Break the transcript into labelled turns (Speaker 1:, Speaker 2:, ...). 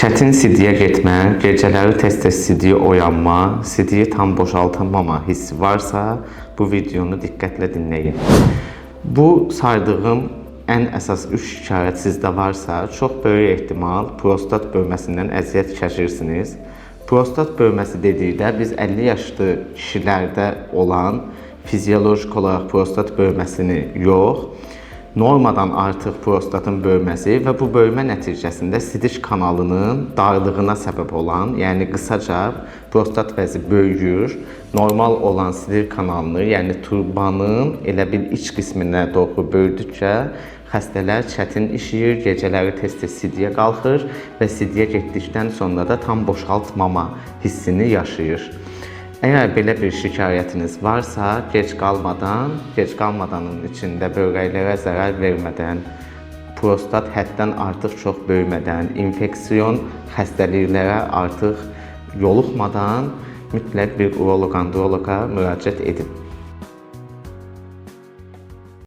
Speaker 1: Çətin sidiyə getmə, gecələri tez-tez sidiyə oyanma, sidiyi tam boşaltamama hissi varsa, bu videonu diqqətlə dinləyin. Bu saydığım ən əsas 3 şikayət sizdə varsa, çox böyük ehtimal prostat bölməsindən əziyyət çəkirsiniz. Prostat bölməsi dedikdə biz 50 yaşlı kişilərdə olan fiziolojik olaraq prostat bölməsini yox, normadan artıq prostatın bölməsi və bu bölmə nəticəsində sidiş kanalının darlığına səbəb olan, yəni qısaca prostat vəzi böyüyür, normal olan sidir kanalını, yəni turbanın elə bil iç qisminə doğru böyüdükcə xəstələr çətin işiyir, gecələri tez-tez sidiyə qalxır və sidiyə getdikdən sonra da tam boşaltmama hissini yaşayır. Əgər belə bir şikayətiniz varsa, gec qalmadanın içində böbrəklərə zərər vermədən, prostat həddən artıq çox böyümədən, infeksiyon xəstəliklərə artıq yoluxmadan mütləq bir uroloq-androloqa müraciət edin.